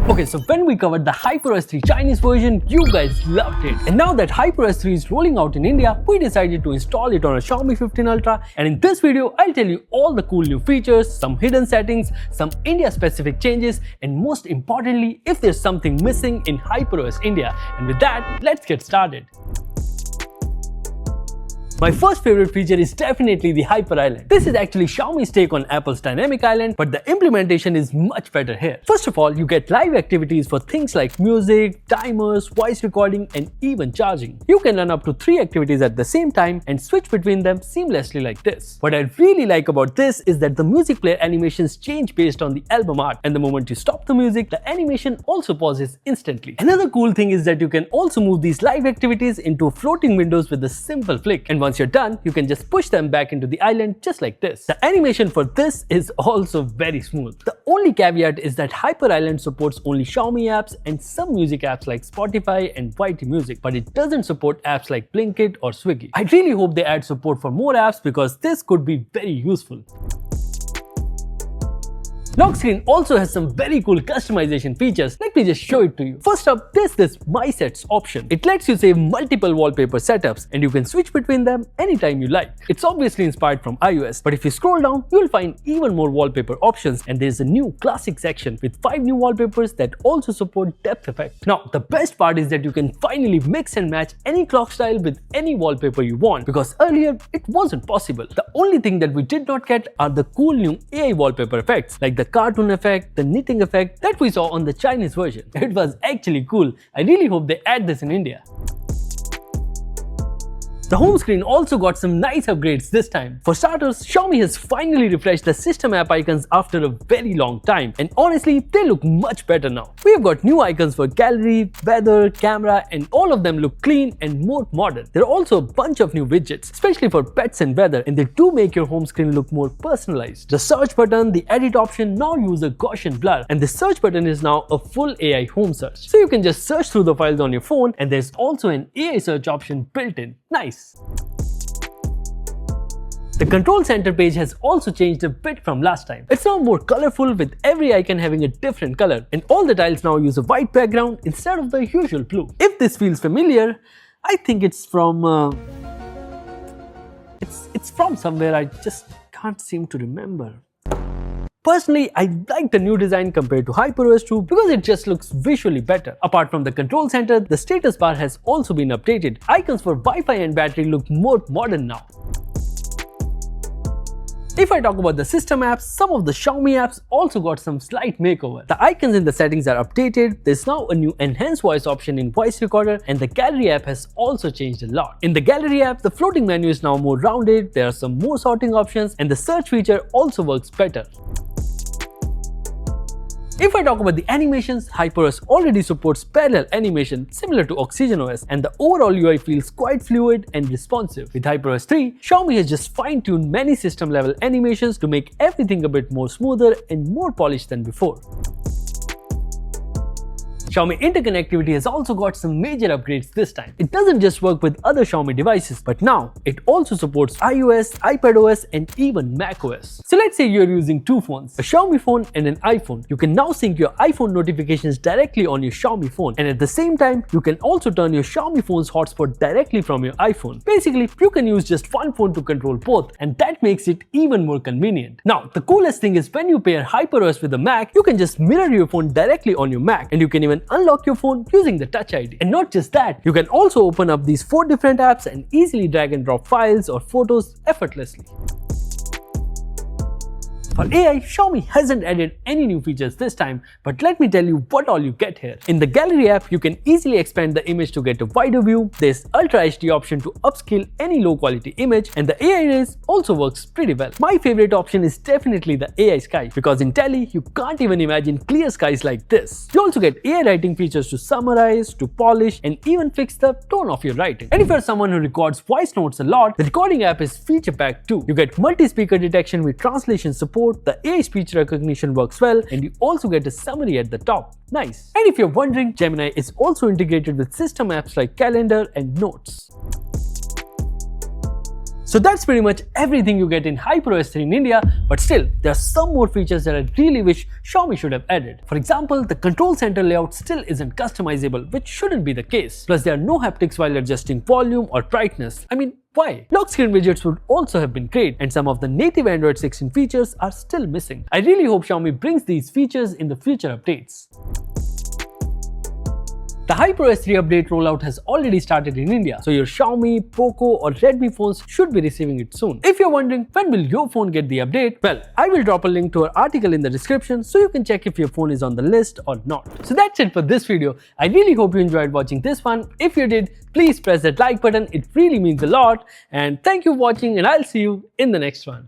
Okay, so when we covered the HyperOS 3 Chinese version, you guys loved it. And now that HyperOS 3 is rolling out in India, we decided to install it on a Xiaomi 15 Ultra. And in this video, I'll tell you all the cool new features, some hidden settings, some India-specific changes, and most importantly, if there's something missing in HyperOS India. And with that, let's get started. My first favorite feature is definitely the HyperIsland. This is actually Xiaomi's take on Apple's Dynamic Island, but the implementation is much better here. First of all, you get live activities for things like music, timers, voice recording, and even charging. You can run up to 3 activities at the same time and switch between them seamlessly like this. What I really like about this is that the music player animations change based on the album art, and the moment you stop the music, the animation also pauses instantly. Another cool thing is that you can also move these live activities into floating windows with a simple flick, and once you're done, you can just push them back into the island just like this. The animation for this is also very smooth. The only caveat is that HyperIsland supports only Xiaomi apps and some music apps like Spotify and YT Music, but it doesn't support apps like Blinkit or Swiggy. I really hope they add support for more apps because this could be very useful. Lockscreen also has some very cool customization features. Let me just show it to you. First up, there's this My Sets option. It lets you save multiple wallpaper setups and you can switch between them anytime you like. It's obviously inspired from iOS, but if you scroll down, you'll find even more wallpaper options, and there's a new classic section with 5 new wallpapers that also support depth effect. Now, the best part is that you can finally mix and match any clock style with any wallpaper you want, because earlier it wasn't possible. The only thing that we did not get are the cool new AI wallpaper effects like the cartoon effect, the knitting effect that we saw on the Chinese version. It was actually cool. I really hope they add this in India. The home screen also got some nice upgrades this time. For starters, Xiaomi has finally refreshed the system app icons after a very long time, and honestly, they look much better now. We have got new icons for gallery, weather, camera, and all of them look clean and more modern. There are also a bunch of new widgets, especially for pets and weather, and they do make your home screen look more personalized. The search button, the edit option now use a Gaussian blur, and the search button is now a full AI home search. So you can just search through the files on your phone, and there's also an AI search option built in. Nice. The control center page has also changed a bit from last time. It's now more colorful with every icon having a different color, and all the tiles now use a white background instead of the usual blue. If this feels familiar, I think it's from it's from somewhere. I just can't seem to remember. Personally, I like the new design compared to HyperOS 2 because it just looks visually better. Apart from the control center, the status bar has also been updated. Icons for Wi-Fi and battery look more modern now. If I talk about the system apps, some of the Xiaomi apps also got some slight makeover. The icons in the settings are updated, there's now a new enhanced voice option in voice recorder, and the gallery app has also changed a lot. In the gallery app, the floating menu is now more rounded, there are some more sorting options, and the search feature also works better. If I talk about the animations, HyperOS already supports parallel animation similar to OxygenOS, and the overall UI feels quite fluid and responsive. With HyperOS 3, Xiaomi has just fine-tuned many system-level animations to make everything a bit more smoother and more polished than before. Xiaomi Interconnectivity has also got some major upgrades this time. It doesn't just work with other Xiaomi devices, but now it also supports iOS, iPadOS, and even macOS. So let's say you're using 2 phones, a Xiaomi phone and an iPhone. You can now sync your iPhone notifications directly on your Xiaomi phone, and at the same time, you can also turn your Xiaomi phone's hotspot directly from your iPhone. Basically, you can use just one phone to control both, and that makes it even more convenient. Now, the coolest thing is when you pair HyperOS with a Mac, you can just mirror your phone directly on your Mac, and you can even unlock your phone using the Touch ID. And not just that, you can also open up these 4 different apps and easily drag and drop files or photos effortlessly. For AI, Xiaomi hasn't added any new features this time, but let me tell you what all you get here. In the Gallery app, you can easily expand the image to get a wider view, there's Ultra HD option to upscale any low quality image, and the AI rays also works pretty well. My favorite option is definitely the AI sky, because in Tele, you can't even imagine clear skies like this. You also get AI writing features to summarize, to polish, and even fix the tone of your writing. And if you're someone who records voice notes a lot, the recording app is feature packed too. You get multi-speaker detection with translation support, the AI speech recognition works well, and you also get a summary at the top. Nice. And if you're wondering, Gemini is also integrated with system apps like Calendar and Notes. So that's pretty much everything you get in HyperOS 3 in India, but still, there are some more features that I really wish Xiaomi should have added. For example, the control center layout still isn't customizable, which shouldn't be the case. Plus, there are no haptics while adjusting volume or brightness. I mean, why? Lockscreen widgets would also have been great, and some of the native Android 16 features are still missing. I really hope Xiaomi brings these features in the future updates. The HyperOS 3 update rollout has already started in India, so your Xiaomi, Poco or Redmi phones should be receiving it soon. If you're wondering when will your phone get the update, well, I will drop a link to our article in the description so you can check if your phone is on the list or not. So that's it for this video. I really hope you enjoyed watching this one. If you did, please press that like button, it really means a lot. And thank you for watching, and I'll see you in the next one.